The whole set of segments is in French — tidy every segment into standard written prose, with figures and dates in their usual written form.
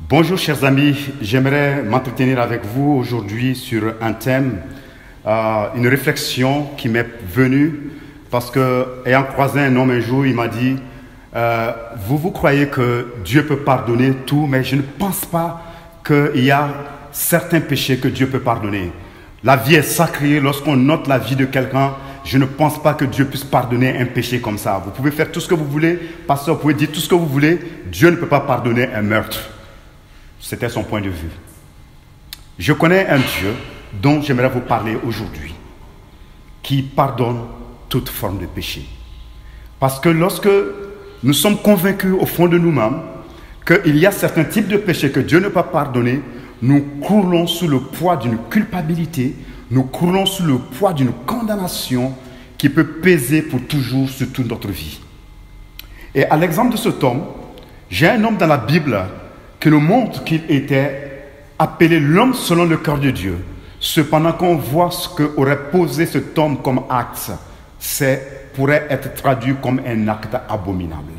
Bonjour chers amis, j'aimerais m'entretenir avec vous aujourd'hui sur un thème, une réflexion qui m'est venue parce que, ayant croisé un homme un jour, il m'a dit vous croyez que Dieu peut pardonner tout, mais je ne pense pas qu'il y a certains péchés que Dieu peut pardonner. La vie est sacrée, lorsqu'on note la vie de quelqu'un, je ne pense pas que Dieu puisse pardonner un péché comme ça. Vous pouvez faire tout ce que vous voulez, pasteur, vous pouvez dire tout ce que vous voulez, Dieu ne peut pas pardonner un meurtre. C'était son point de vue. Je connais un Dieu dont j'aimerais vous parler aujourd'hui, qui pardonne toute forme de péché. Parce que lorsque nous sommes convaincus au fond de nous-mêmes qu'il y a certains types de péchés que Dieu ne peut pas pardonner, nous croulons sous le poids d'une culpabilité, nous croulons sous le poids d'une condamnation qui peut peser pour toujours sur toute notre vie. Et à l'exemple de cet homme, j'ai un homme dans la Bible qui nous montre qu'il était appelé l'homme selon le cœur de Dieu. Cependant, quand on voit ce qu'aurait posé cet homme comme acte, pourrait être traduit comme un acte abominable.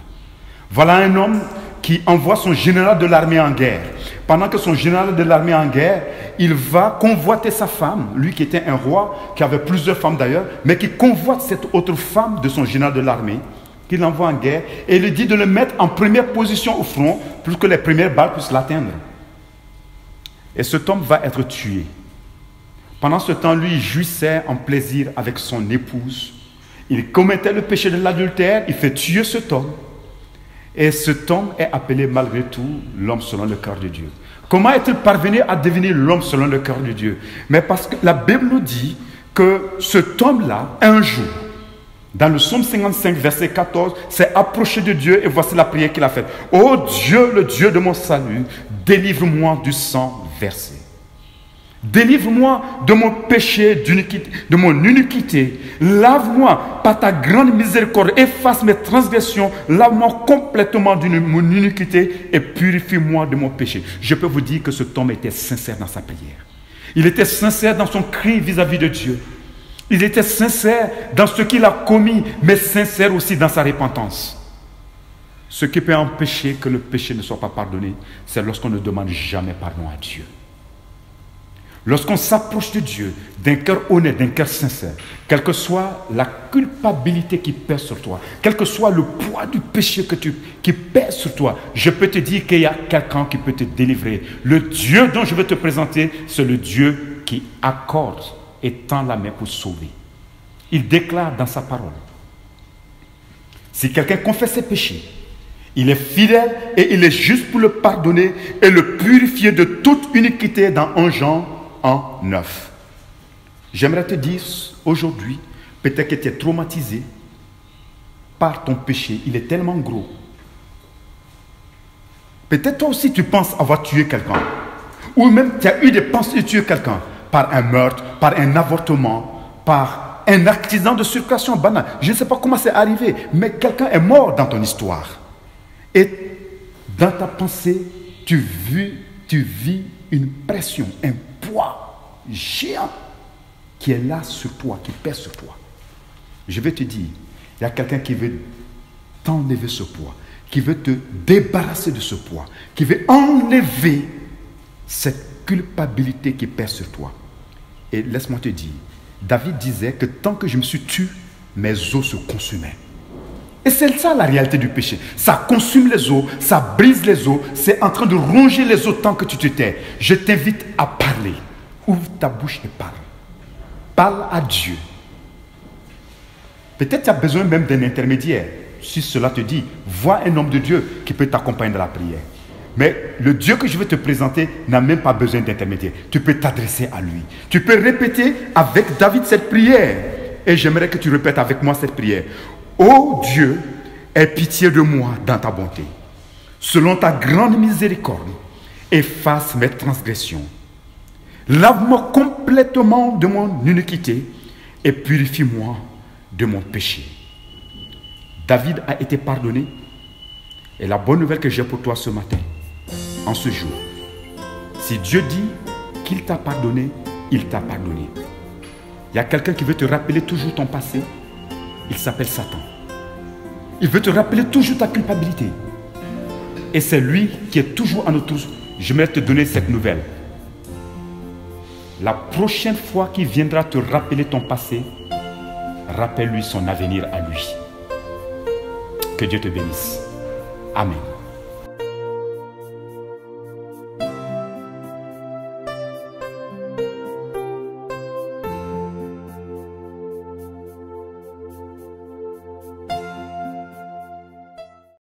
Voilà un homme qui envoie son général de l'armée en guerre. Pendant que son général de l'armée en guerre, il va convoiter sa femme, lui qui était un roi, qui avait plusieurs femmes d'ailleurs, mais qui convoite cette autre femme de son général de l'armée, qu'il envoie en guerre, et il lui dit de le mettre en première position au front, pour que les premières balles puissent l'atteindre. Et cet homme va être tué. Pendant ce temps, lui, il jouissait en plaisir avec son épouse. Il commettait le péché de l'adultère, il fait tuer cet homme. Et cet homme est appelé malgré tout l'homme selon le cœur de Dieu. Comment est-il parvenu à devenir l'homme selon le cœur de Dieu? Mais parce que la Bible nous dit que cet homme-là, un jour, dans le psaume 55, verset 14, s'est approché de Dieu et voici la prière qu'il a faite. Ô Dieu, le Dieu de mon salut, délivre-moi du sang versé. Délivre-moi de mon péché, de mon iniquité. Lave-moi par ta grande miséricorde. Efface mes transgressions. Lave-moi complètement de mon iniquité et purifie-moi de mon péché. Je peux vous dire que cet homme était sincère dans sa prière. Il était sincère dans son cri vis-à-vis de Dieu. Il était sincère dans ce qu'il a commis, mais sincère aussi dans sa repentance. Ce qui peut empêcher que le péché ne soit pas pardonné, c'est lorsqu'on ne demande jamais pardon à Dieu. Lorsqu'on s'approche de Dieu d'un cœur honnête, d'un cœur sincère, quelle que soit la culpabilité qui pèse sur toi, quel que soit le poids du péché qui pèse sur toi, je peux te dire qu'il y a quelqu'un qui peut te délivrer. Le Dieu dont je veux te présenter, c'est le Dieu qui accorde et tend la main pour sauver. Il déclare dans sa parole, si quelqu'un confesse ses péchés, il est fidèle et il est juste pour le pardonner et le purifier de toute iniquité dans 1 Jean 1:9. J'aimerais te dire aujourd'hui, peut-être que tu es traumatisé par ton péché, il est tellement gros. Peut-être toi aussi tu penses avoir tué quelqu'un, ou même tu as eu des pensées de tuer quelqu'un par un meurtre, par un avortement, par un accident de circulation banale. Je ne sais pas comment c'est arrivé, mais quelqu'un est mort dans ton histoire. Et dans ta pensée, tu vis une pression, un poids géant qui est là sur toi, qui pèse sur toi. Je vais te dire, il y a quelqu'un qui veut t'enlever ce poids, qui veut te débarrasser de ce poids, qui veut enlever cette culpabilité qui pèse sur toi. Et laisse-moi te dire, David disait que tant que je me suis tué, mes os se consumaient. Et c'est ça la réalité du péché. Ça consume les os, ça brise les os, c'est en train de ronger les os tant que tu te tais. Je t'invite à parler. Ouvre ta bouche et parle. Parle à Dieu. Peut-être tu as besoin même d'un intermédiaire. Si cela te dit, vois un homme de Dieu qui peut t'accompagner dans la prière. Mais le Dieu que je veux te présenter n'a même pas besoin d'intermédiaire. Tu peux t'adresser à lui. Tu peux répéter avec David cette prière. Et j'aimerais que tu répètes avec moi cette prière. Ô Dieu, aie pitié de moi dans ta bonté. Selon ta grande miséricorde, efface mes transgressions. Lave-moi complètement de mon iniquité et purifie-moi de mon péché. David a été pardonné. Et la bonne nouvelle que j'ai pour toi ce matin, en ce jour, si Dieu dit qu'il t'a pardonné, il t'a pardonné. Il y a quelqu'un qui veut te rappeler toujours ton passé. Il s'appelle Satan. Il veut te rappeler toujours ta culpabilité. Et c'est lui qui est toujours à notre j'aimerais te donner cette nouvelle. La prochaine fois qu'il viendra te rappeler ton passé, rappelle-lui son avenir à lui. Que Dieu te bénisse. Amen.